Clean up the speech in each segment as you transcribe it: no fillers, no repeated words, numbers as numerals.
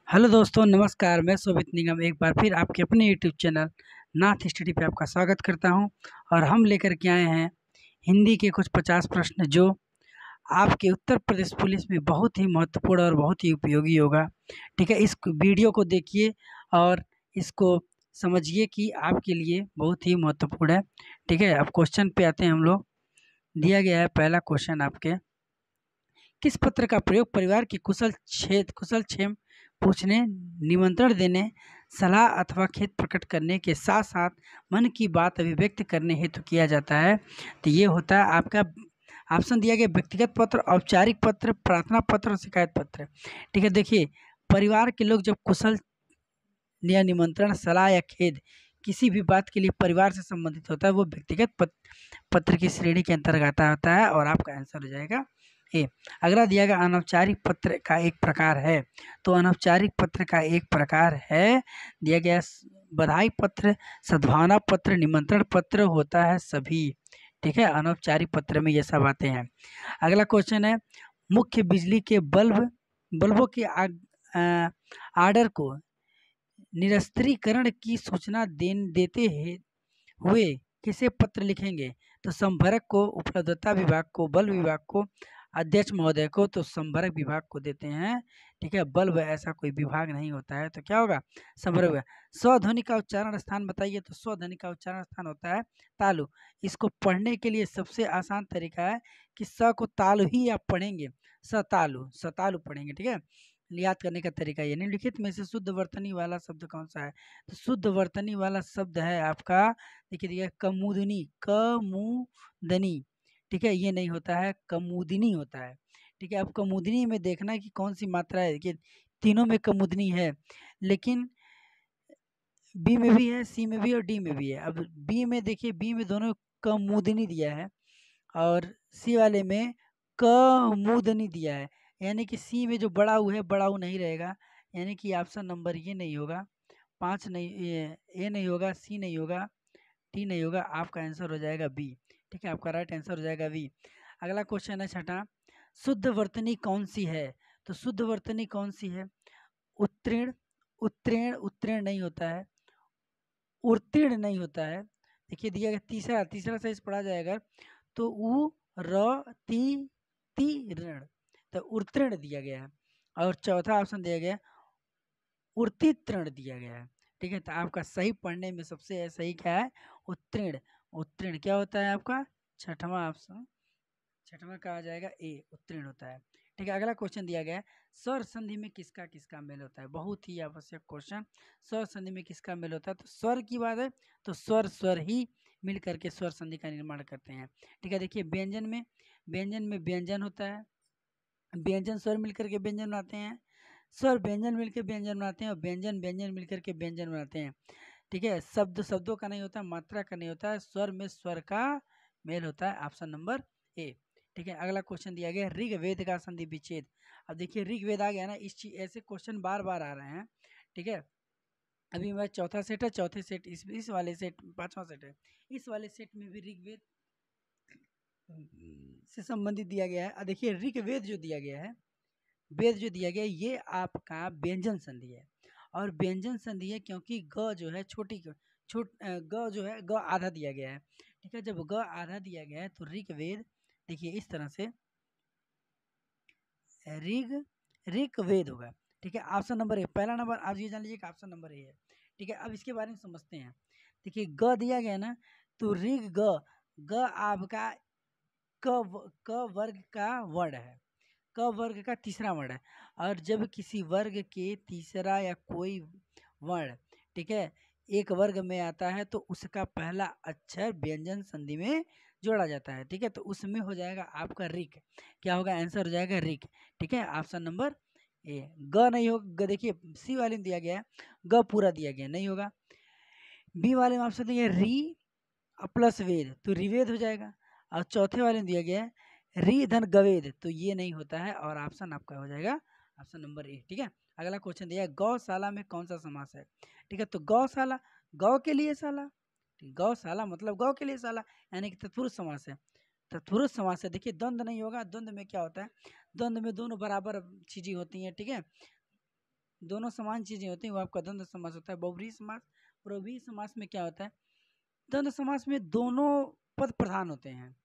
Hello दोस्तों, नमस्कार। मैं शोभित निगम एक बार फिर आपके अपने यूट्यूब चैनल नाथ स्टडी पे आपका स्वागत करता हूं। और हम लेकर के आए हैं हिंदी के कुछ 50 प्रश्न जो आपके उत्तर प्रदेश पुलिस में बहुत ही महत्वपूर्ण और बहुत ही उपयोगी होगा। ठीक है, इस वीडियो को देखिए और इसको समझिए कि आपके लिए बहुत ही महत्वपूर्ण है। ठीक है, अब क्वेश्चन पे आते हैं हम लोग। दिया गया है पहला क्वेश्चन आपके, किस पत्र का प्रयोग परिवार की कुशल क्षेम पूछने, निमंत्रण देने, सलाह अथवा खेद प्रकट करने के साथ साथ मन की बात अभिव्यक्त करने हेतु किया जाता है? तो ये होता है आपका ऑप्शन दिया गया व्यक्तिगत पत्र, औपचारिक पत्र, प्रार्थना पत्र और शिकायत पत्र। ठीक है, देखिए परिवार के लोग जब कुशल या निमंत्रण, सलाह या खेद किसी भी बात के लिए परिवार से संबंधित होता है, वो व्यक्तिगत पत्र की श्रेणी के अंतर्गत आता है और आपका आंसर हो जाएगा ए। अगला दिया गया अनौपचारिक पत्र का एक प्रकार है, तो अनौपचारिक पत्र का एक प्रकार है दिया गया बधाई पत्र, सद्भावना पत्र, निमंत्रण पत्र होता है सभी। ठीक है, अनौपचारिक पत्र में ये सब आते हैं। अगला क्वेश्चन है, मुख्य बिजली के बल्बों के आर्डर को निरस्त्रीकरण की सूचना देते हुए किसे पत्र लिखेंगे? तो संभरक को, उपलब्धता विभाग को, बल्ब विभाग को, अध्यक्ष महोदय को। तो संभरक विभाग को देते हैं। ठीक है, बल्ब ऐसा कोई विभाग नहीं होता है, तो क्या होगा? संभरक विभाग। स्वध्वनि का उच्चारण स्थान बताइए, तो स्वध्वनि का उच्चारण स्थान होता है तालु। इसको पढ़ने के लिए सबसे आसान तरीका है कि स को तालु ही आप पढ़ेंगे, सतालु पढ़ेंगे। ठीक है, याद करने का तरीका ये। निम्नलिखित में से शुद्ध वर्तनी वाला शब्द कौन सा है? तो शुद्ध वर्तनी वाला शब्द है आपका, देखिए कमुदनी, कमुदनी। ठीक है, ये नहीं होता है, कमुदनी होता है। ठीक है, अब कमुदनी में देखना है कि कौन सी मात्रा है। देखिए तीनों में कमुदनी है, लेकिन बी में भी है, सी में भी और डी में भी है। अब बी में देखिए, बी में दोनों कमुदनी दिया है और सी वाले में कमुदनी दिया है, यानी कि सी में जो बड़ा ऊ है, बड़ा ऊ नहीं रहेगा, यानी कि ऑप्शन नंबर ये नहीं होगा, 5 नहीं, ए नहीं होगा, सी नहीं होगा, टी नहीं होगा। आपका आंसर हो जाएगा बी। ठीक है, आपका राइट आंसर हो जाएगा बी। अगला क्वेश्चन है छठा, शुद्ध वर्तनी कौन सी है? तो शुद्ध वर्तनी कौन सी है? उत्तीर्ण, उत्तीर्ण, उत्तीर्ण नहीं होता है, उत्तीर्ण नहीं होता है। देखिए दिया गया तीसरा, तीसरा से पढ़ा जाएगा तो उ र ती ऋण, तो उत्तीर्ण दिया गया है। और चौथा ऑप्शन दिया गया उत्तीर्ण दिया गया है। ठीक है, तो आपका सही पढ़ने में सबसे सही क्या है? उत्तीर्ण। उत्तीर्ण क्या होता है आपका? छठवां ऑप्शन, छठवां का आ जाएगा ए, उत्तीर्ण होता है। ठीक है, अगला क्वेश्चन दिया गया है, स्वर संधि में किसका किसका मेल होता है? बहुत ही आवश्यक क्वेश्चन। स्वर संधि में किसका मेल होता है? तो स्वर की बात है तो स्वर ही मिल करके स्वर संधि का निर्माण करते हैं। ठीक है, देखिए व्यंजन में व्यंजन होता है, व्यंजन स्वर मिलकर के व्यंजन बनाते हैं, स्वर व्यंजन मिलकर व्यंजन बनाते हैं, और व्यंजन व्यंजन मिलकर के व्यंजन बनाते हैं। ठीक है, शब्दों का नहीं होता, मात्रा का नहीं होता है, स्वर में स्वर का मेल होता है। Option number A. ठीक है, अगला क्वेश्चन दिया गया ऋग्वेद का संधि विच्छेद। अब देखिए ऋग्वेद आ गया ना, इस चीज ऐसे क्वेश्चन बार बार आ रहे हैं। ठीक है, अभी मैं चौथा सेट है, चौथे सेट इस वाले सेट, पांचवा सेट है, इस वाले सेट में भी ऋग्वेद से संबंधित दिया गया है। देखिए ऋग्वेद जो दिया गया है, वेद जो दिया गया है, ये आपका व्यंजन संधि है। और व्यंजन संधि है क्योंकि ग जो है ग जो है, ग आधा दिया गया है। ठीक है, जब ग आधा दिया गया है तो ऋग्वेद देखिए इस तरह से ऋग्वेद होगा। ठीक है, ऑप्शन नंबर ए, पहला नंबर आप ये जान लीजिए कि ऑप्शन नंबर ए है। ठीक है, अब इसके बारे में समझते हैं। देखिए ग दिया गया ना, तो ऋग ग आपका क वर्ग का वर्ड है, क वर्ग का तीसरा वर्ण है। और जब किसी वर्ग के तीसरा या कोई वर्ण, ठीक है, एक वर्ग में आता है तो उसका पहला अक्षर व्यंजन संधि में जोड़ा जाता है। ठीक है, तो उसमें हो जाएगा आपका रिक। क्या होगा? आंसर हो जाएगा रिक। ठीक है, ऑप्शन नंबर ए। ग नहीं होगा, देखिए सी वाले में दिया गया है, ग पूरा दिया गया नहीं होगा। बी वाले में ऑप्शन दिया री प्लस वेद, तो रिवेद हो जाएगा। और चौथे वाले में दिया गया है री धन गवेद, तो ये नहीं होता है, और ऑप्शन आपका हो जाएगा ऑप्शन नंबर ए। ठीक है, अगला क्वेश्चन दिया है गौशाला में कौन सा समास है? ठीक है, तो गौशाला, गौ के लिए शाला, गौशाला मतलब गौ के लिए शाला, यानी कि तत्पुरुष समास है। तत्पुरुष समास है। देखिए द्वंद्व नहीं होगा, द्वंद्व में क्या होता है? द्वंद्व में दोनों बराबर चीजें होती हैं। ठीक है, दोनों समान चीजें होती हैं वो आपका द्वंद्व समास होता है। बहुब्रीहि समास, बहुब्रीहि समास में क्या होता है, द्वंद्व समास में दोनों पद प्रधान होते हैं,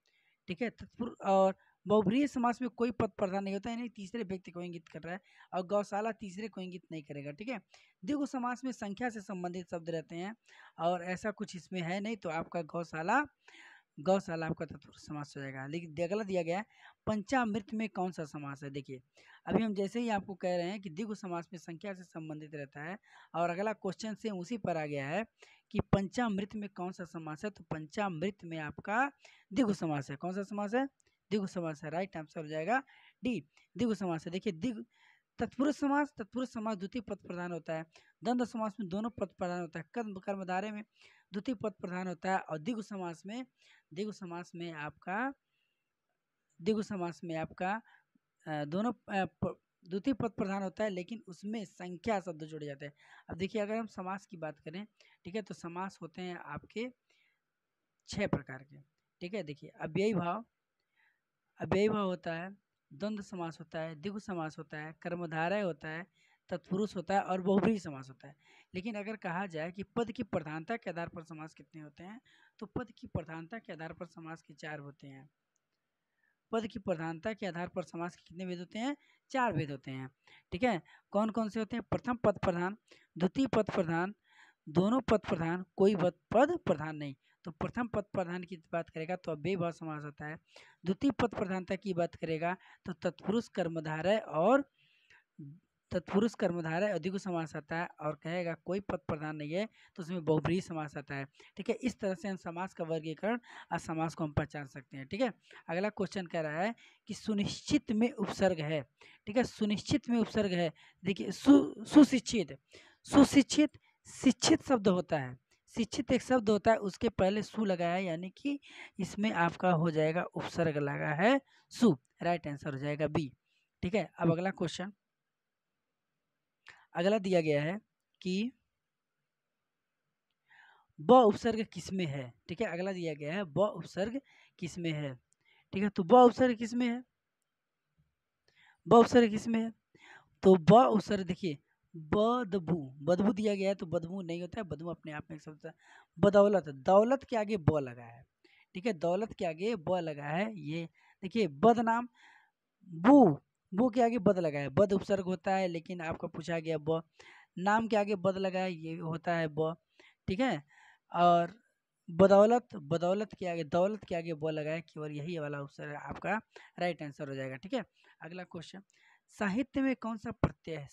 ठीक है। तत्पुरुष और बहुब्रीहि समास में कोई पद प्रधान नहीं होता है, यानी तीसरे व्यक्ति को इंगित कर रहा है, और गौशाला तीसरे को इंगित नहीं करेगा, ठीक है। द्विगु समास में संख्या से संबंधित शब्द रहते हैं, और ऐसा कुछ इसमें है नहीं, तो आपका गौशाला आपका तत्पुरुष समास हो जाएगा। लेकिन अगला दिया गया है पंचामृत में कौन सा समास है। देखिए अभी हम जैसे ही आपको कह रहे हैं कि द्विगु समास में संख्या से संबंधित रहता है, और अगला क्वेश्चन से उसी पर आ गया है कि पंचामृत में कौन सा समास है, तो पंचामृत में आपका द्विगु समास है। कौन सा समास है, द्विगु समास है। राइट आंसर हो जाएगा डी, द्विगु समास है। देखिए तत्पुरुष समास द्वितीय पद प्रधान होता है, द्वंद्व समास में दोनों पद प्रधान होता है, कर्मधारय में द्वितीय पद प्रधान होता है, और द्विगु समास में आपका दोनों द्वितीय पद प्रधान होता है, लेकिन उसमें संख्या शब्द जुड़े जाते हैं। अब देखिए अगर हम समास की बात करें, ठीक है, तो समास होते हैं आपके 6 प्रकार के, ठीक है। देखिए अव्ययी भाव होता है, द्वंद्व समास होता है, द्विगु समास होता है, कर्मधारय होता है, तत्पुरुष होता है, और बहुब्रीहि समास होता है। लेकिन अगर कहा जाए कि पद की प्रधानता के आधार पर समास कितने होते हैं, तो पद की प्रधानता के आधार पर समास के 4 होते हैं। पद की प्रधानता के आधार पर समास के कितने भेद होते हैं, 4 भेद होते हैं, ठीक है। कौन कौन से होते हैं, प्रथम पद प्रधान, द्वितीय पद प्रधान, दोनों पद प्रधान, कोई पद प्रधान नहीं। तो प्रथम पद प्रधान की बात करेगा तो अव्ययी भाव समास होता है। द्वितीय पद प्रधानता की बात करेगा तो तत्पुरुष कर्मधारय और द्विगु समास आता है, और कहेगा कोई पद प्रधान नहीं है तो उसमें बहुब्रीहि समास आता है, ठीक है। इस तरह से हम समास का वर्गीकरण और समास को हम पहचान सकते हैं, ठीक है। अगला क्वेश्चन कह रहा है कि सुनिश्चित में उपसर्ग है, ठीक है, सुनिश्चित में उपसर्ग है। देखिए सुशिक्षित, शिक्षित शब्द होता है, शिक्षित एक शब्द होता है, उसके पहले सु लगा है, यानी कि इसमें आपका हो जाएगा उपसर्ग लगा है सु। राइट आंसर हो जाएगा बी, ठीक है। अब अगला क्वेश्चन, अगला दिया गया है कि ब उपसर्ग किसमें है, ठीक है। अगला दिया गया है ब उपसर्ग किसमें है, ठीक है। तो ब उपसर्ग किसमें है, ब उपसर्ग किसमें है, तो ब उपसर्ग देखिए बदबू दिया गया है, तो बदबू नहीं होता है, बदबू अपने आप में एक शब्द है। बदौलत, दौलत के आगे ब लगा है, ठीक है, दौलत के आगे ब लगा है। ये देखिए बदनाम, बू के आगे बद लगा है, बद उपसर्ग होता है, लेकिन आपको पूछा गया ब, नाम के आगे बद लगा है, ये होता है ब, ठीक है। और बदौलत के आगे दौलत के आगे ब लगा है, केवल यही वाला उपसर्ग आपका राइट आंसर हो जाएगा, ठीक है। अगला क्वेश्चन, साहित्य में कौन सा प्रत्यय है,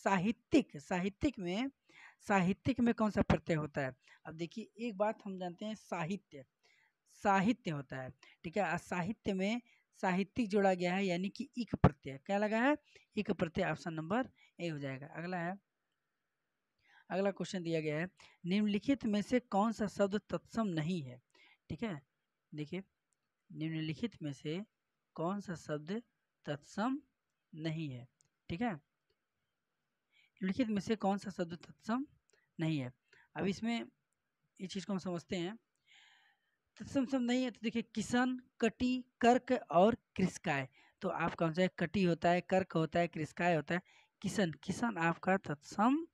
साहित्यिक में कौन सा प्रत्यय होता है। अब देखिए एक बात हम जानते हैं, साहित्य होता है, ठीक है। साहित्य में साहित्यिक जोड़ा गया है, यानी कि इक प्रत्यय, क्या लगा है, इक प्रत्यय। ऑप्शन नंबर ए हो जाएगा। अगला क्वेश्चन दिया गया है, निम्नलिखित में से कौन सा शब्द तत्सम नहीं है, ठीक है। देखिए निम्नलिखित में से कौन सा शब्द तत्सम नहीं है, ठीक है, निम्नलिखित में से कौन सा शब्द तत्सम नहीं है। अब इसमें इस चीज को हम समझते हैं, तत्सम शब्द नहीं है, तो देखिए किसन, कटी, कर्क और कृषकाय। तो आप कौन सा है, कटी होता है, कर्क होता है, कृषकाय होता है, किसन आपका तत्सम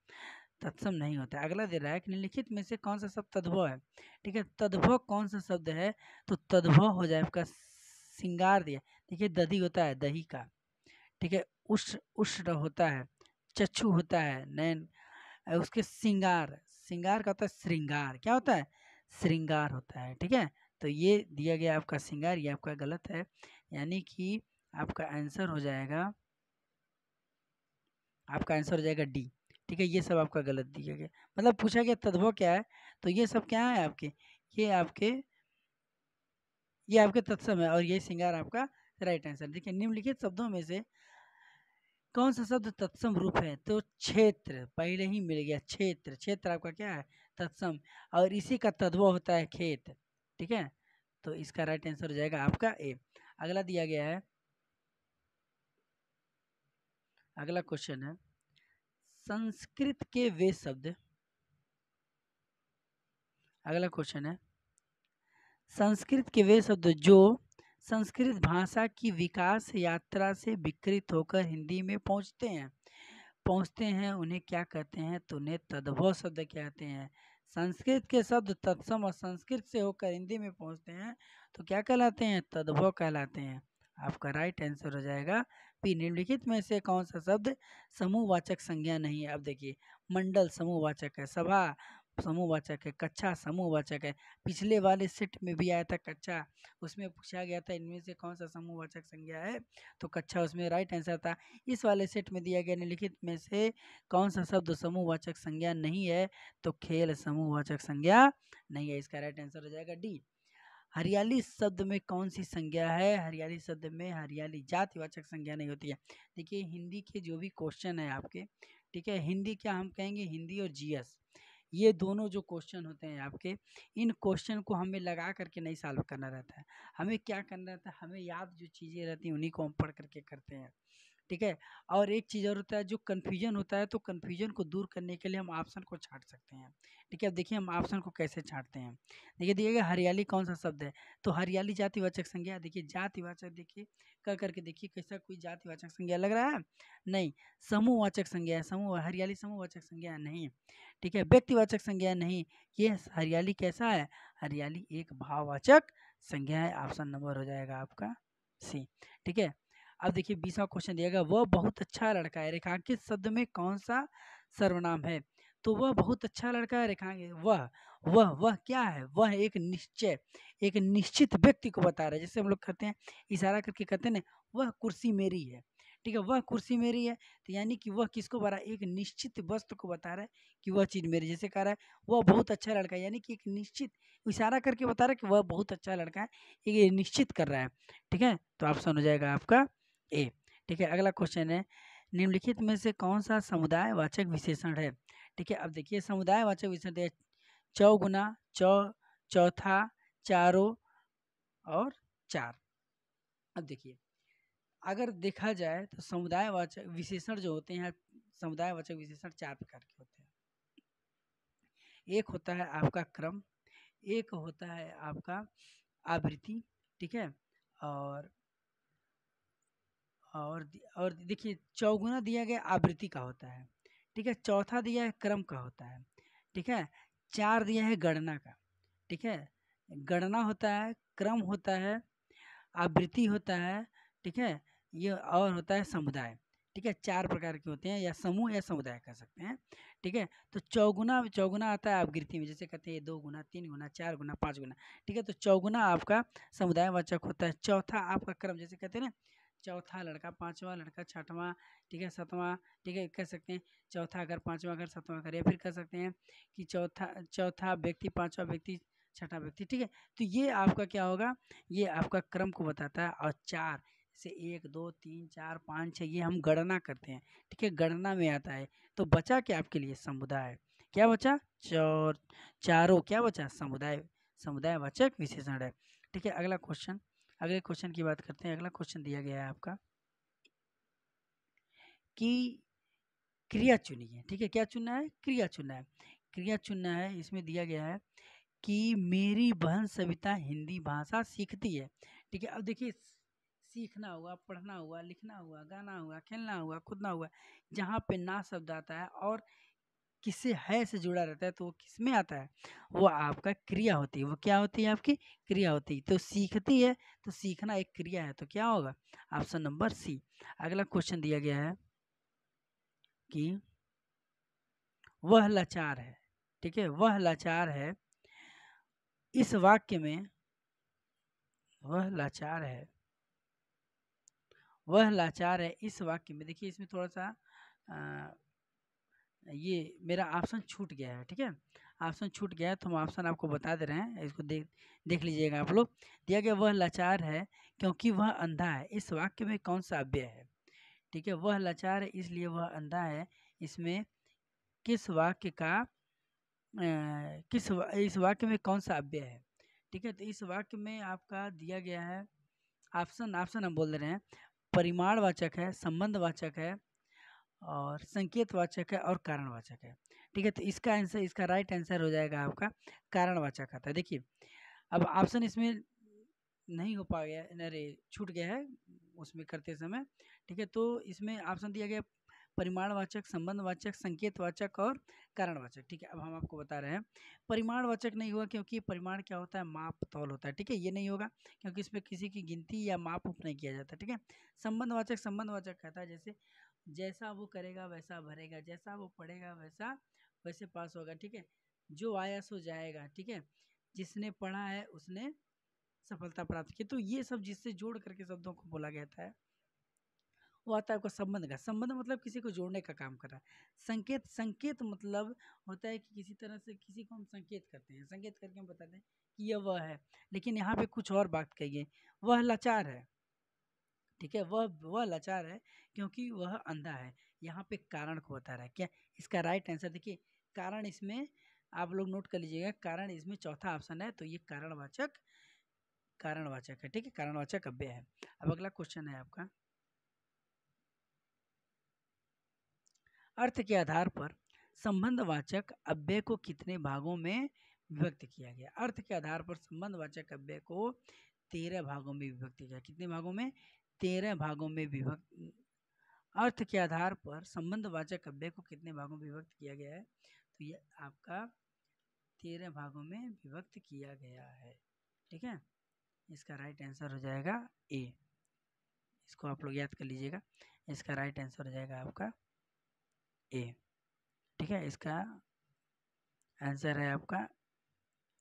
नहीं होता है। अगला दे रहा है कि निम्नलिखित में से कौन सा शब्द तद्भव है, ठीक है। तद्भव कौन सा शब्द है, तो तद्भव हो जाए आपका श्रृंगार दिया, देखिए दधी होता है, दही का, ठीक है। उष्ण होता है, चक्षु होता है, नैन, उसके श्रृंगार का होता है श्रृंगार, क्या होता है, श्रृंगार होता है, ठीक है। तो ये दिया गया आपका श्रृंगार, ये आपका गलत है, यानी कि आपका आंसर हो जाएगा डी, ठीक है। ये सब आपका गलत दिया गया, मतलब पूछा गया तद्भव क्या है, तो ये सब क्या है आपके, ये आपके तत्सम है, और ये श्रृंगार आपका राइट आंसर। देखिए निम्नलिखित शब्दों में से कौन सा शब्द तत्सम रूप है, तो क्षेत्र, पहले ही मिल गया, क्षेत्र आपका क्या है, तत्सम, और इसी का तद्भव होता है खेत, ठीक है। तो इसका राइट आंसर हो जाएगा आपका ए। अगला दिया गया है, अगला क्वेश्चन है, संस्कृत के वे शब्द, अगला क्वेश्चन है, संस्कृत के वे शब्द जो संस्कृत भाषा की विकास यात्रा से विकृत होकर हिंदी में पहुंचते हैं, पहुँचते हैं उन्हें क्या कहते हैं? तो उन्हें तद्भव शब्द कहते हैं। संस्कृत के शब्द तत्सम और संस्कृत से होकर हिंदी में पहुँचते हैं तो क्या कहलाते हैं? तद्भव कहलाते हैं। आपका राइट आंसर हो जाएगा पी। निम्नलिखित में से कौन सा शब्द समूहवाचक संज्ञा नहीं है? अब देखिए, मंडल समूहवाचक है, सभा समूहवाचक है, कक्षा समूहवाचक है। पिछले वाले सेट में भी आया था कक्षा, उसमें पूछा गया था इनमें से कौन सा समूहवाचक संज्ञा है, तो कक्षा उसमें राइट आंसर था। इस वाले सेट में दिया गया निम्नलिखित में से कौन सा शब्द समूहवाचक संज्ञा नहीं है? तो खेल समूहवाचक संज्ञा नहीं है। इसका राइट आंसर हो जाएगा डी। हरियाली शब्द में कौन सी संज्ञा है? हरियाली शब्द में हरियाली जातिवाचक संज्ञा नहीं होती है। देखिए, हिंदी के जो भी क्वेश्चन है आपके, ठीक है, हिंदी क्या हम कहेंगे, हिंदी और जीएस, ये दोनों जो क्वेश्चन होते हैं आपके, इन क्वेश्चन को हमें लगा करके नहीं सॉल्व करना रहता है। हमें क्या करना रहता है, हमें याद जो चीज़ें रहती हैं उन्हीं को हम पढ़ करके करते हैं, ठीक है। और एक चीज़ और होता है, जो कन्फ्यूजन होता है तो कन्फ्यूजन को दूर करने के लिए हम ऑप्शन को छांट सकते हैं, ठीक है। अब देखिए हम ऑप्शन को कैसे छांटते हैं। देखिए दिएगा हरियाली कौन सा शब्द है, तो हरियाली जातिवाचक संज्ञा। देखिए जातिवाचक, देखिए कर करके देखिए कैसा कोई जातिवाचक संज्ञा लग रहा है? नहीं। समूहवाचक संज्ञा है, समूह, हरियाली समूहवाचक संज्ञा नहीं, ठीक है। व्यक्तिवाचक संज्ञा नहीं। ये हरियाली कैसा है? हरियाली एक भाववाचक संज्ञा है। ऑप्शन नंबर हो जाएगा आपका सी, ठीक है। अब देखिए 20वां क्वेश्चन दिया गया, वह बहुत अच्छा लड़का है, रेखांकित शब्द में कौन सा सर्वनाम है? तो वह बहुत अच्छा लड़का है, रेखांकित, वह क्या है? वह एक निश्चय, एक निश्चित व्यक्ति को बता रहा है। जैसे हम लोग कहते हैं, इशारा करके कहते हैं ना, वह कुर्सी मेरी है, ठीक है, वह कुर्सी मेरी है, तो यानी कि वह किसको बता रहा है? एक निश्चित वस्तु को बता रहा है कि वह चीज़ मेरी। जैसे कह रहा है वह बहुत अच्छा लड़का है, यानी कि एक निश्चित, इशारा करके बता रहा है कि वह बहुत अच्छा लड़का है, ये निश्चित कर रहा है, ठीक है। तो ऑप्शन हो जाएगा आपका ए, ठीक है। अगला क्वेश्चन है, निम्नलिखित में से कौन सा समुदायवाचक विशेषण है? ठीक है, अब देखिए समुदायवाचक विशेषण दिया, चौगुना, चौथा, चारों और चार। अब देखिए, अगर देखा जाए तो समुदायवाचक विशेषण जो होते हैं, समुदायवाचक विशेषण 4 प्रकार के होते हैं। एक होता है आपका क्रम, एक होता है आपका आवृत्ति, ठीक है, और और देखिए चौगुना दिया गया आवृत्ति का होता है, ठीक है, चौथा दिया है क्रम का होता है, ठीक है, 4 दिया है गणना का, ठीक है। गणना होता है, क्रम होता है, आवृत्ति होता है, ठीक है, ये और होता है समुदाय, ठीक है। 4 प्रकार के होते हैं, या समूह या समुदाय कह सकते हैं, ठीक है। तो चौगुना, चौगुना आता है आवृत्ति में, जैसे कहते हैं 2 गुना, 3 गुना, 4 गुना, 5 गुना, ठीक है। तो चौगुना आपका समुदायवाचक होता है। चौथा आपका क्रम, जैसे कहते हैं ना, चौथा लड़का, पांचवा लड़का, छठवां, ठीक है, सातवां, ठीक है, कह सकते हैं चौथा घर, पांचवा घर, सातवां घर, या फिर कह सकते हैं कि चौथा व्यक्ति, पांचवा व्यक्ति, छठा व्यक्ति, ठीक है। तो ये आपका क्या होगा, ये आपका क्रम को बताता है। और 4 से 1 2 3 4 5 6 ये हम गणना करते हैं, ठीक है, गणना में आता है। तो बचा क्या आपके लिए? समुदाय। क्या बचा? चारों क्या बचा? समुदाय, समुदायवाचक विशेषण है, ठीक है। अगला क्वेश्चन, अगले क्वेश्चन की बात करते हैं। अगला क्वेश्चन दिया गया है आपका कि क्रिया चुनिए, ठीक है, क्या चुनना है? क्रिया चुनना है, क्रिया चुनना है। इसमें दिया गया है कि मेरी बहन सविता हिंदी भाषा सीखती है, ठीक है। अब देखिए, सीखना हुआ, पढ़ना हुआ, लिखना हुआ, गाना हुआ, खेलना हुआ, कूदना हुआ, जहाँ पे ना शब्द आता है और किससे है से जुड़ा रहता है, तो वो किस में आता है? वो आपका क्रिया होती है। वो क्या होती है? आपकी क्रिया होती है। तो सीखती है, तो सीखना एक क्रिया है, तो क्या होगा? Option number C. अगला क्वेश्चन दिया गया है कि वह लाचार है, ठीक है, वह लाचार है, इस वाक्य में वह लाचार है, वह लाचार है, इस वाक्य में देखिए, इसमें थोड़ा सा ये मेरा ऑप्शन छूट गया है, ठीक है, ऑप्शन छूट गया है, तो हम ऑप्शन आपको बता दे रहे हैं, इसको देख लीजिएगा आप लोग। दिया गया वह लाचार है क्योंकि वह अंधा है, इस वाक्य में कौन सा अव्यय है? ठीक है, वह लाचार है इसलिए वह अंधा है, इसमें किस वाक्य का इस वाक्य में कौन सा अव्यय है? ठीक है, तो इस वाक्य में आपका दिया गया है ऑप्शन, ऑप्शन हम बोल दे रहे हैं, परिमाणवाचक है, संबंधवाचक है, और संकेतवाचक है, और कारणवाचक है, ठीक है। तो इसका आंसर, इसका राइट आंसर हो जाएगा आपका कारणवाचक आता है। देखिए अब ऑप्शन इसमें नहीं हो पा गया, अरे छूट गया है उसमें करते समय, ठीक है। तो इसमें ऑप्शन दिया गया परिमाणवाचक, संबंधवाचक, संकेतवाचक और कारणवाचक। ठीक है, अब हम आपको बता रहे हैं। परिमाणवाचक नहीं होगा क्योंकि परिमाण क्या होता है, माप तौल होता है। ठीक है, ये नहीं होगा क्योंकि इसमें किसी की गिनती या माप उप नहीं किया जाता। ठीक है, संबंधवाचक, संबंधवाचक कहता है जैसे जैसा वो करेगा वैसा भरेगा, जैसा वो पढ़ेगा वैसा वैसे पास होगा। ठीक है, जो आया सो जाएगा। ठीक है, जिसने पढ़ा है उसने सफलता प्राप्त की। तो ये सब जिससे जोड़ करके शब्दों को बोला गया था, वो आता है आपका संबंध का। संबंध मतलब किसी को जोड़ने का काम कर रहा है। संकेत, संकेत मतलब होता है कि किसी तरह से किसी को हम संकेत करते हैं, संकेत करके हम बताते हैं कि यह वह है। लेकिन यहाँ पे कुछ और बात कही, वह लाचार है। ठीक है, वह लाचार है क्योंकि वह अंधा है। यहाँ पे कारण को बता रहा है। क्या इसका राइट आंसर देखिए, कारण इसमें आप लोग नोट कर लीजिएगा, कारण इसमें चौथा ऑप्शन है, तो ये कारणवाचक, कारणवाचक है। ठीक है, कारणवाचक अव्यय है। अब अगला क्वेश्चन है आपका, अर्थ के आधार पर संबंधवाचक अव्यय को कितने भागों में विभक्त किया गया। अर्थ के आधार पर संबंधवाचक अव्यय को 13 भागों में विभक्त किया। कितने भागों में, 13 भागों में विभक्त। अर्थ के आधार पर संबंधवाचक अव्यय को कितने भागों में विभक्त किया गया है, तो ये आपका 13 भागों में विभक्त किया गया है। ठीक है, इसका राइट आंसर हो जाएगा ए। इसको आप लोग याद कर लीजिएगा, इसका राइट आंसर हो जाएगा आपका ए। ठीक है, इसका आंसर है आपका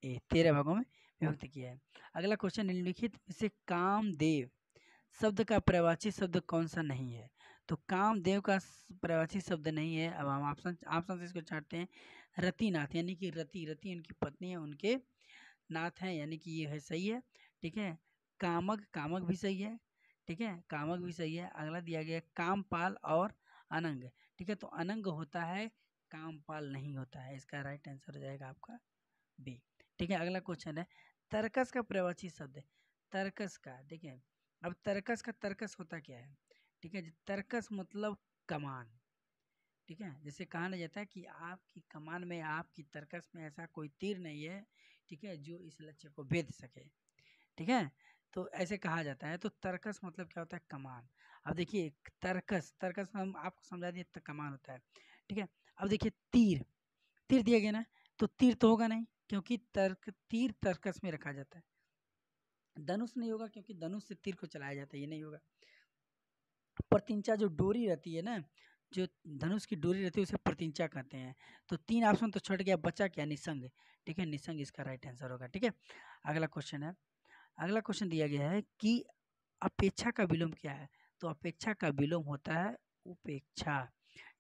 ए, 13 भागों में विभक्त किया है। अगला क्वेश्चन, निम्नलिखित में से कामदेव शब्द का प्रवाची शब्द कौन सा नहीं है। तो कामदेव का प्रवाची शब्द नहीं है। अब हम ऑप्शन से इसको चाहते हैं। रतिनाथ, यानी कि रति, रति उनकी पत्नी है, उनके नाथ हैं, यानी कि ये है सही है। ठीक है, कामक, कामक भी सही है। ठीक है, कामक भी सही है। अगला दिया गया कामपाल और अनंग। ठीक है, तो अनंग होता है, कामपाल नहीं होता है। इसका राइट आंसर हो जाएगा आपका बी। ठीक है, अगला क्वेश्चन है, तर्कस का प्रवाची शब्द है। तर्कस का देखिए, अब तर्कस का तर्कस होता क्या है। ठीक है, तर्कस मतलब कमान। ठीक है, जैसे कहा ना जाता है कि आपकी कमान में, आपकी तर्कस में ऐसा कोई तीर नहीं है, ठीक है, जो इस लक्ष्य को भेद सके। ठीक है, तो ऐसे कहा जाता है। तो तर्कस मतलब क्या होता है, कमान। अब देखिए तर्कस, तर्कस में हम आपको समझा दिए, तो कमान होता है। ठीक है, अब देखिए तीर, तीर दिया गया ना, तो तीर तो होगा नहीं क्योंकि तीर तर्कस में रखा जाता है। धनुष नहीं होगा क्योंकि धनुष से तीर को चलाया जाता है, ये नहीं होगा। प्रतिंचा जो डोरी रहती है ना, जो धनुष की डोरी रहती है उसे प्रतिंचा कहते हैं। तो 3 ऑप्शन तो छट गया, बचा क्या, निसंग। ठीक है, निसंग इसका राइट आंसर होगा। ठीक है, अगला क्वेश्चन है, अगला क्वेश्चन दिया गया है कि अपेक्षा का विलोम क्या है। तो अपेक्षा का विलोम होता है उपेक्षा।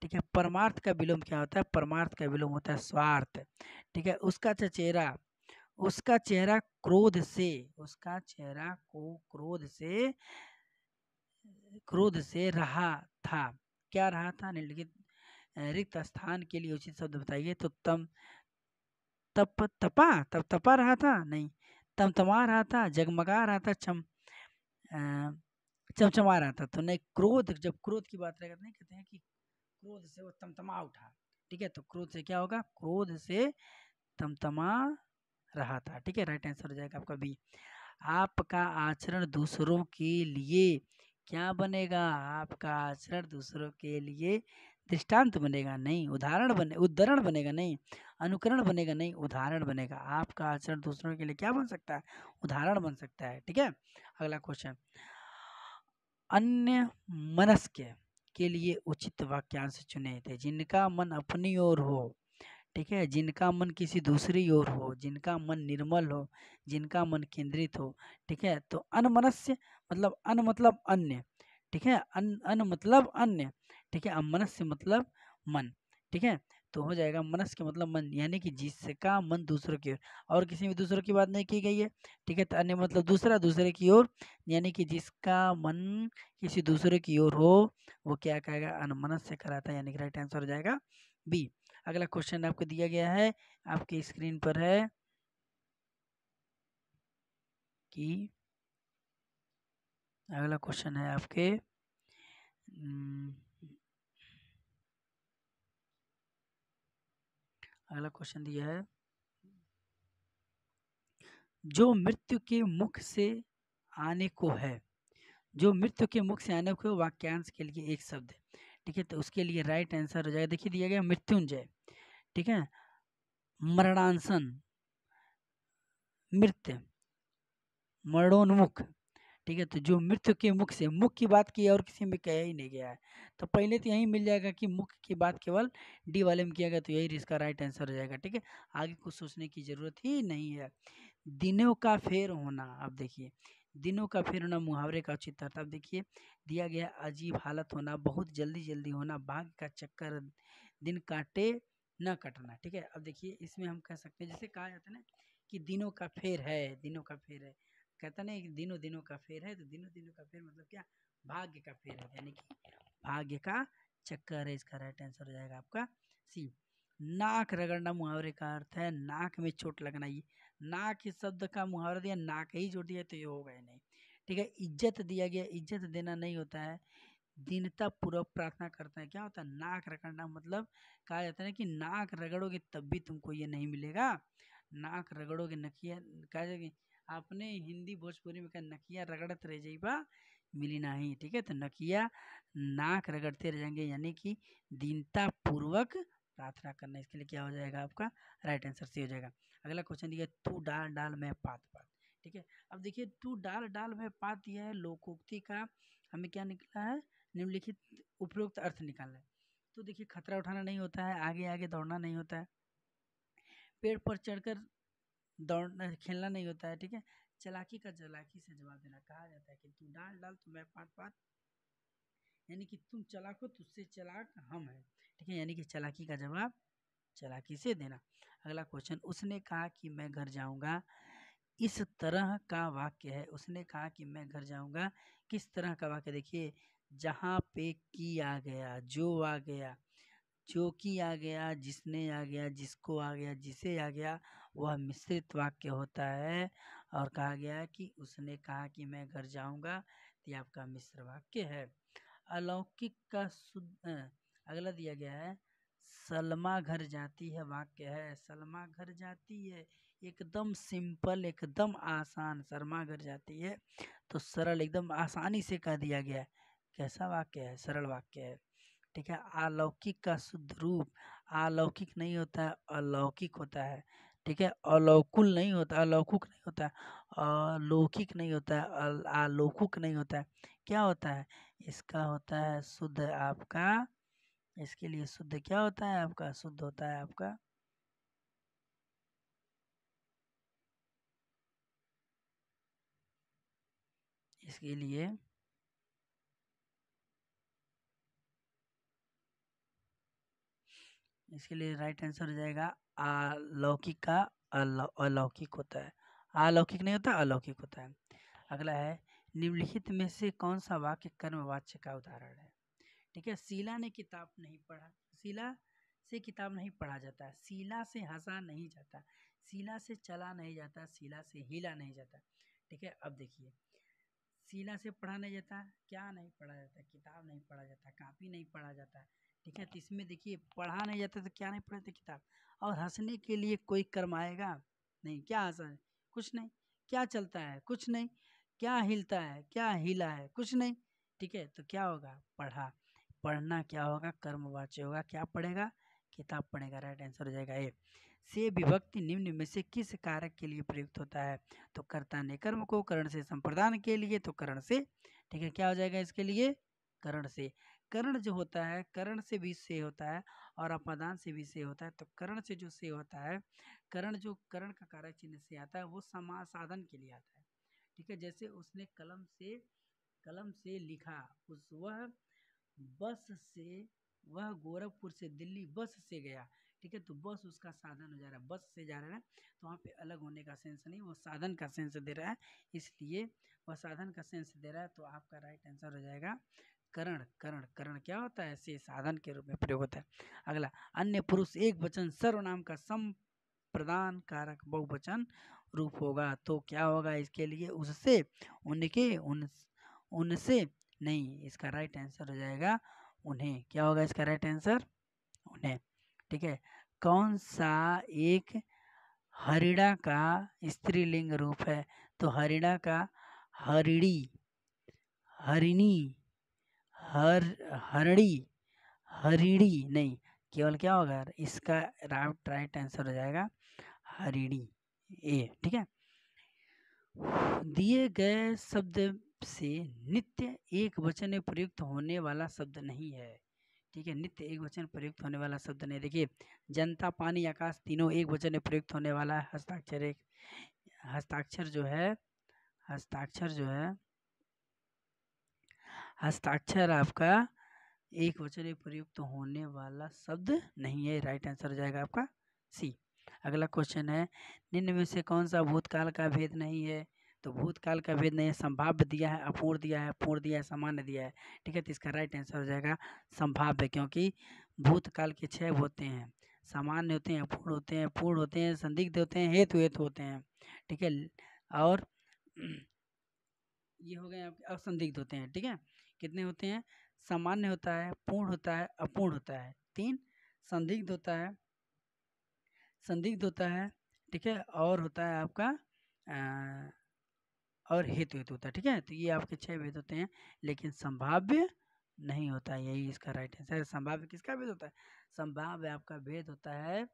ठीक है, परमार्थ का विलोम क्या होता है, परमार्थ का विलोम होता है स्वार्थ। ठीक है, उसका चचेरा, उसका चेहरा क्रोध से, उसका चेहरा को क्रोध से रहा था। क्या रहा था, निम्नलिखित रिक्त स्थान के लिए उचित शब्द बताइए। तो तब तपा रहा था, नहीं, तमतमा रहा था, जगमगा रहा था, चमचमा रहा था। तो नहीं, क्रोध, जब क्रोध की बात रहेगा तो नहीं कहते हैं कि क्रोध से वो तमतमा उठा। ठीक है, तो क्रोध से क्या होगा, क्रोध से तमतमा रहा था। ठीक है, राइट आंसर हो जाएगा आपका बी। आपका आचरण दूसरों के लिए क्या बनेगा, आपका आचरण दूसरों के लिए दृष्टांत बनेगा, नहीं उदाहरण बनेगा, नहीं अनुकरण बनेगा, नहीं उदाहरण बनेगा। आपका आचरण दूसरों के लिए क्या बन सकता है, उदाहरण बन सकता है। ठीक है, अगला क्वेश्चन, अन्य मनस्क के लिए उचित वाक्यांश चुने थे। जिनका मन अपनी ओर हो, ठीक है, जिनका मन किसी दूसरी ओर हो, जिनका मन निर्मल हो, जिनका मन केंद्रित हो। ठीक है, तो अनमनस्य मतलब अन मतलब अन्य। ठीक है, अन मतलब अन्य। ठीक है, अमनस्य मतलब मन। ठीक है, तो हो जाएगा मनस्य मतलब मन, यानी कि जिसका मन दूसरों की ओर, और किसी में दूसरों की बात नहीं की गई है। ठीक है, तो अन्य मतलब दूसरा, दूसरे की ओर, यानी कि जिसका मन किसी दूसरे की ओर हो, वो क्या कहेगा, अनमनस्य कराता है, यानी कि राइट आंसर हो जाएगा बी। अगला क्वेश्चन आपको दिया गया है, आपकी स्क्रीन पर है कि अगला क्वेश्चन है आपके अगला क्वेश्चन दिया है, जो मृत्यु के मुख से आने को है, जो मृत्यु के मुख से आने को वाक्यांश के लिए एक शब्द है। ठीक है, तो उसके लिए राइट आंसर हो जाएगा, देखिए दिया गया मृत्युंजय, ठीक है, मरणांसन, मृत्यु, मरणोन्मुख, ठीक है, तो जो मृत्यु के मुख से, मुख की बात की और किसी में कहा ही नहीं गया है, तो पहले तो यही मिल जाएगा कि मुख की बात केवल डी वाले में किया गया, तो यही इसका राइट आंसर हो जाएगा, ठीक है, आगे कुछ सोचने की जरूरत ही नहीं है। दिनों का फेर होना, अब देखिए दिनों का फेर होना मुहावरे का उचित अर्थ, अब देखिए दिया गया अजीब हालत होना, बहुत जल्दी जल्दी होना, भाग्य का चक्कर, दिन काटे न कटना, ठीक है, अब देखिए इसमें हम कह सकते हैं, जैसे कहा जाता है ना कि दिनों का फेर है, दिनों का फेर है, कहता नहीं कि दिनों दिनों का फेर है, तो दिनों दिनों का फेर मतलब क्या, भाग्य का फेर है, यानी कि भाग्य का चक्कर है, इसका राइट आंसर हो जाएगा आपका सी। नाक रगड़ना मुहावरे का अर्थ है नाक में चोट लगना, ये नाक इस शब्द का मुहावरा दिया, नाक ही जोड़ दिया तो ये होगा ही नहीं, ठीक है। इज्जत दिया गया, इज्जत देना नहीं होता है, दीनता पूर्वक प्रार्थना करता है, क्या होता है, नाक रगड़ना मतलब कहा जाता है ना कि नाक रगड़ोगे तब भी तुमको ये नहीं मिलेगा, नाक रगड़ोगे नकिया, कहा जाए कि आपने हिंदी भोजपुरी में कहा नकिया रगड़त रह जाइबा मिली नहीं, ठीक है, तो नकिया नाक रगड़ते रह जाएंगे, यानी कि दीनता पूर्वक प्रार्थना करना, इसके लिए क्या हो जाएगा आपका राइट आंसर सी हो जाएगा। अगला क्वेश्चन दिया तू डाल डाल मैं पात पात, ठीक है, अब देखिए तू डाल डाल मैं पात दिया है, लोकोक्ति का हमें क्या निकला है, निम्नलिखित उपरोक्त अर्थ निकालना है, तो देखिए खतरा उठाना नहीं होता है, आगे आगे दौड़ना नहीं होता है, पेड़ पर चढ़कर दौड़ना खेलना नहीं होता है, ठीक है, चालाकी का चालाकी से जवाब देना, कहा जाता है कि तू डाल डाल तो मैं पात पात, यानी कि तुम चालाक हो, तुझसे चालाक हम हैं, ठीक है, यानी कि चालाकी का जवाब चालाकी से देना। अगला क्वेश्चन, उसने कहा कि मैं घर जाऊंगा, इस तरह का वाक्य है, उसने कहा कि मैं घर जाऊंगा, किस तरह का वाक्य, देखिए जहाँ पे की आ गया, जो आ गया, जो कि आ गया, जिसने आ गया, जिसको आ गया, जिसे आ गया, वह मिश्रित वाक्य होता है, और कहा गया है कि उसने कहा कि मैं घर जाऊंगा, तो ये आपका मिश्र वाक्य है। अलौकिक का शुद्ध अगला दिया गया है, सलमा घर जाती है, वाक्य है सलमा घर जाती है, एकदम सिंपल, एकदम आसान, शर्मा घर जाती है, तो सरल, एकदम आसानी से कह दिया गया है, कैसा वाक्य है, सरल वाक्य है, ठीक है। अलौकिक का शुद्ध रूप, अलौकिक नहीं होता है, अलौकिक होता है, ठीक है, अलौकुल नहीं होता, अलौकुक नहीं होता है, अलौकिक नहीं होता है, आलौकुक नहीं होता है, क्या होता है, इसका होता है शुद्ध आपका, इसके लिए शुद्ध क्या होता है आपका, शुद्ध होता है आपका, इसके लिए इसके लिए राइट आंसर हो जाएगा अलौकिक का अलौकिक होता है, अलौकिक नहीं होता, अलौकिक होता है। अगला है, निम्नलिखित में से कौन सा वाक्य कर्मवाच्य का उदाहरण है, ठीक है, शीला ने किताब नहीं पढ़ा, शीला से किताब नहीं पढ़ा जाता, शीला से हंसा नहीं जाता, शीला से चला नहीं जाता, शीला से हिला नहीं जाता, ठीक है। अब देखिए शीला से पढ़ा नहीं जाता, क्या नहीं पढ़ा जाता, किताब नहीं पढ़ा जाता, कापी नहीं पढ़ा जाता, ठीक है, तो इसमें देखिए पढ़ा नहीं जाता तो क्या नहीं पढ़ा जाता, किताब, और हंसने के लिए कोई कर्म आएगा नहीं, क्या हंसा है, कुछ नहीं, क्या चलता है, कुछ नहीं, क्या हिलता है, क्या हिला है, कुछ नहीं, ठीक है, तो क्या होगा, पढ़ा, पढ़ना क्या होगा, कर्मवाच्य होगा, क्या पढ़ेगा, किताब पढ़ेगा, राइट आंसर हो जाएगा ए। से विभक्ति निम्न में से किस कारक के लिए प्रयुक्त होता है, तो कर्ता ने कर्म को, करण से संप्रदान के लिए, तो करण से, ठीक है, क्या हो जाएगा इसके लिए, करण से, करण जो होता है करण से भी से होता है, और अपादान से भी से होता है, तो करण से जो से होता है, करण जो करण का कारक चिन्ह से आता है वो समासाधन के लिए आता है, ठीक है, जैसे उसने कलम से लिखा, उस वह बस से, वह गोरखपुर से दिल्ली बस से गया, ठीक है, तो बस उसका साधन हो जा रहा है, बस से जा रहा है, तो वहाँ पे अलग होने का सेंस नहीं, वो साधन का सेंस दे रहा है, इसलिए वह साधन का सेंस दे रहा है, तो आपका राइट आंसर हो जाएगा करण, करण, करण क्या होता है, से साधन के रूप में प्रयोग होता है। अगला, अन्य पुरुष एक वचन सर्वनाम का संप्रदान कारक बहुवचन रूप होगा, तो क्या होगा इसके लिए, उससे, उनके, उनसे नहीं, इसका राइट आंसर हो जाएगा उन्हें, क्या होगा इसका राइट आंसर, उन्हें, ठीक है। कौन सा एक हरिणा का स्त्रीलिंग रूप है, तो हरिणा का हरिणी, हरिणी, हरणी, हरिणी नहीं, केवल क्या होगा इसका राइट आंसर हो जाएगा हरिणी, ए। ठीक है, दिए गए शब्द से नित्य एक वचन में प्रयुक्त होने वाला शब्द नहीं है। ठीक है, नित्य एक वचन प्रयुक्त होने वाला शब्द नहीं। देखिए, जनता, पानी, आकाश तीनों एक वचन में प्रयुक्त होने वाला है। हस्ताक्षर जो है हस्ताक्षर आपका एक वचन में प्रयुक्त होने वाला शब्द नहीं है। राइट आंसर हो जाएगा आपका सी। अगला क्वेश्चन है, निम्न में से कौन सा भूतकाल का भेद नहीं है? तो भूतकाल का भेद नहीं है, संभाव्य दिया है, अपूर्ण दिया है, पूर्ण दिया है, सामान्य दिया है। ठीक है, तो इसका राइट आंसर हो जाएगा संभाव्य, क्योंकि भूतकाल के 6 होते हैं, सामान्य होते हैं, अपूर्ण होते हैं, पूर्ण होते हैं, संदिग्ध होते हैं, हेतु होते हैं। ठीक है, और ये हो गए आपके असंदिग्ध होते हैं। ठीक है, कितने होते हैं? सामान्य होता है, पूर्ण होता है, अपूर्ण होता है, 3। संदिग्ध होता है। ठीक है, और होता है आपका और हेतु होता है। ठीक है, तो ये आपके 6 भेद होते हैं, लेकिन संभाव्य नहीं होता है। यही इसका राइट आंसर है। संभाव्य किसका भेद होता है? संभाव्य आपका भेद होता है,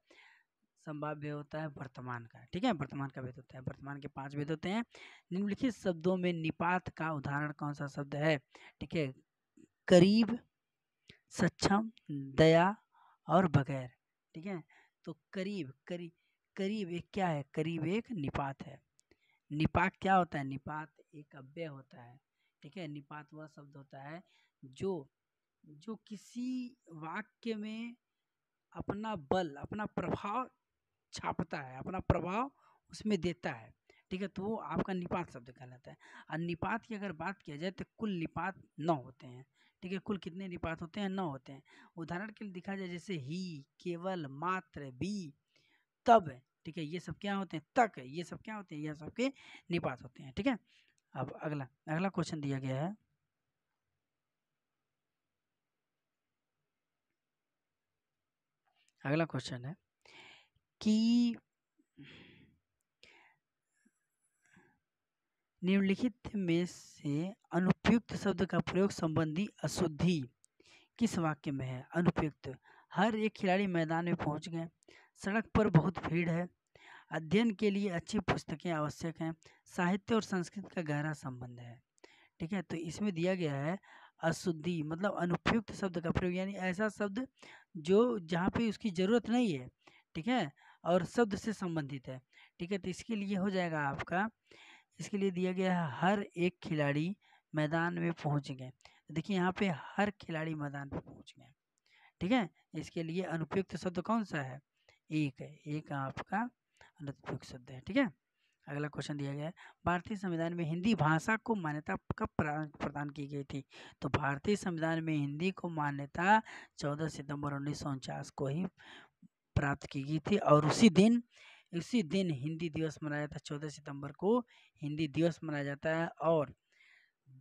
संभाव्य होता है वर्तमान का। ठीक है, वर्तमान का भेद होता है। वर्तमान के 5 भेद होते हैं। निम्नलिखित शब्दों में निपात का उदाहरण कौन सा शब्द है? ठीक है, करीब, सक्षम, दया और बगैर। ठीक है, तो करीब एक क्या है? करीब एक निपात है। निपात क्या होता है? निपात एक अव्यय होता है। ठीक है, निपात वह शब्द होता है जो किसी वाक्य में अपना बल, अपना प्रभाव छापता है, अपना प्रभाव उसमें देता है। ठीक है, तो वो आपका निपात शब्द कहलाता है। और निपात की अगर बात किया जाए तो कुल निपात 9 होते हैं। ठीक है, कुल कितने निपात होते हैं? 9 होते हैं। उदाहरण के लिए दिखा जाए, जैसे ही, केवल, मात्र, भी, तब। ठीक है, ये सब क्या होते हैं? तक। ये सब क्या होते हैं? ये सबके निपात होते हैं। ठीक है, अब अगला क्वेश्चन दिया गया है, अगला क्वेश्चन है कि निम्नलिखित में से अनुपयुक्त शब्द का प्रयोग संबंधी अशुद्धि किस वाक्य में है? अनुपयुक्त, हर एक खिलाड़ी मैदान में पहुंच गए, सड़क पर बहुत भीड़ है, अध्ययन के लिए अच्छी पुस्तकें आवश्यक हैं, साहित्य और संस्कृत का गहरा संबंध है। ठीक है, तो इसमें दिया गया है अशुद्धि, मतलब अनुपयुक्त शब्द का प्रयोग, यानी ऐसा शब्द जो जहाँ पे उसकी ज़रूरत नहीं है। ठीक है, और शब्द से संबंधित है। ठीक है, तो इसके लिए हो जाएगा आपका, इसके लिए दिया गया है हर एक खिलाड़ी मैदान में पहुंच गए। तो देखिए, यहाँ पे हर खिलाड़ी मैदान पे पहुंच गए। ठीक है, इसके लिए अनुपयुक्त शब्द कौन सा है? एक है, एक आपका अनुपयुक्त शब्द है। ठीक है, अगला क्वेश्चन दिया गया है, भारतीय संविधान में हिंदी भाषा को मान्यता कब प्रदान की गई थी? तो भारतीय संविधान में हिंदी को मान्यता 14 सितंबर 1949 को ही प्राप्त की गई थी, और उसी दिन हिंदी दिवस मनाया जाता है। 14 सितंबर को हिंदी दिवस मनाया जाता है, और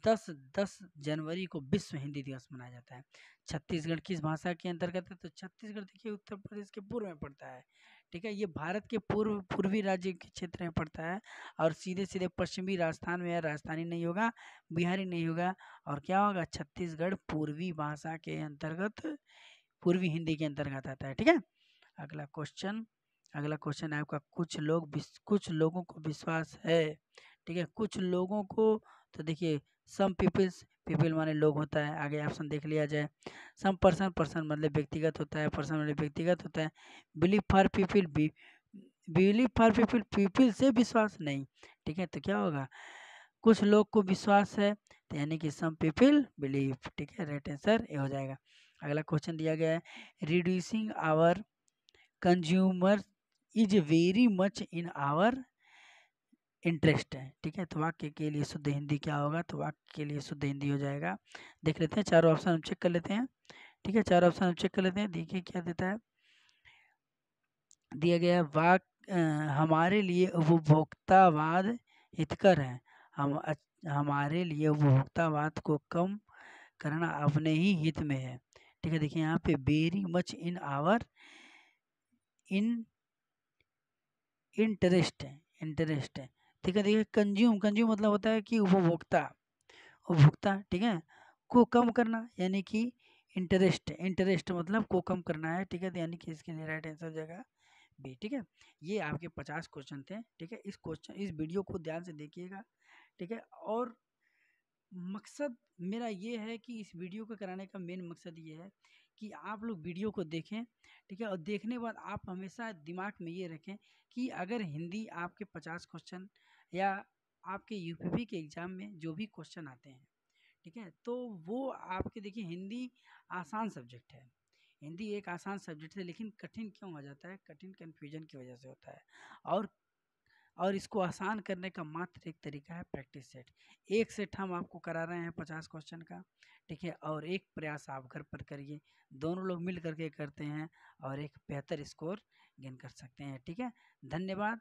10 जनवरी को विश्व हिंदी दिवस मनाया जाता है। छत्तीसगढ़ किस भाषा के अंतर्गत है? तो छत्तीसगढ़ देखिए उत्तर प्रदेश के पूर्व में पड़ता है। ठीक है, ये भारत के पूर्वी राज्य के क्षेत्र में पड़ता है, और सीधे सीधे पश्चिमी राजस्थान में है। राजस्थानी नहीं होगा, बिहारी नहीं होगा, और क्या होगा? छत्तीसगढ़ पूर्वी भाषा के अंतर्गत, पूर्वी हिंदी के अंतर्गत आता है। ठीक है, अगला क्वेश्चन है आपका, कुछ लोगों को विश्वास है। ठीक है, कुछ लोगों को, तो देखिए, सम पीपल माने लोग होता है, आगे ऑप्शन देख लिया जाए। सम पर्सन मतलब व्यक्तिगत होता है, पर्सन मतलब व्यक्तिगत होता है। बिलीव फॉर पीपल पीपल से विश्वास नहीं। ठीक है, तो क्या होगा? कुछ लोग को विश्वास है, तो यानी कि सम पीपल बिलीव। ठीक है, राइट आंसर ये हो जाएगा। अगला क्वेश्चन दिया गया है, reducing our consumer is very much in our interest है। ठीक है, तो वाक्य के लिए शुद्ध हिंदी क्या होगा? तो वाक्य के लिए शुद्ध हिंदी हो जाएगा, देख लेते हैं, चारों ऑप्शन हम चेक कर लेते हैं। ठीक है, चारों ऑप्शन हम चेक कर लेते हैं, देखिए क्या देता है। दिया गया हमारे लिए उपभोक्तावाद हितकर है। हमारे लिए उपभोक्तावाद को कम करना अपने ही हित में है। ठीक है, देखिए यहाँ पे very much in our interest है। ठीक है, देखिए कंज्यूम मतलब होता है कि उपभोक्ता। ठीक है, को कम करना, यानी कि इंटरेस्ट, इंटरेस्ट मतलब को कम करना है, ठीक है, तो यानी कि इसके लिए राइट आंसर हो जाएगा बी, ठीक है। ये आपके 50 क्वेश्चन थे, ठीक है। इस वीडियो को ध्यान से देखिएगा, ठीक है। और मकसद मेरा ये है कि इस वीडियो को कराने का मेन मकसद ये है कि आप लोग वीडियो को देखें, ठीक है, और देखने के बाद आप हमेशा दिमाग में ये रखें कि अगर हिंदी आपके 50 क्वेश्चन या आपके यूपीपी के एग्ज़ाम में जो भी क्वेश्चन आते हैं, ठीक है, तो वो आपके देखिए हिंदी आसान सब्जेक्ट है। हिंदी एक आसान सब्जेक्ट है, लेकिन कठिन क्यों हो जाता है? कठिन कन्फ्यूजन की वजह से होता है। और और इसको आसान करने का मात्र एक तरीका है प्रैक्टिस सेट। एक सेट हम आपको करा रहे हैं 50 क्वेश्चन का, ठीक है, और एक प्रयास आप घर पर करिए। दोनों लोग मिल करके करते हैं और एक बेहतर स्कोर गेन कर सकते हैं, ठीक है। धन्यवाद।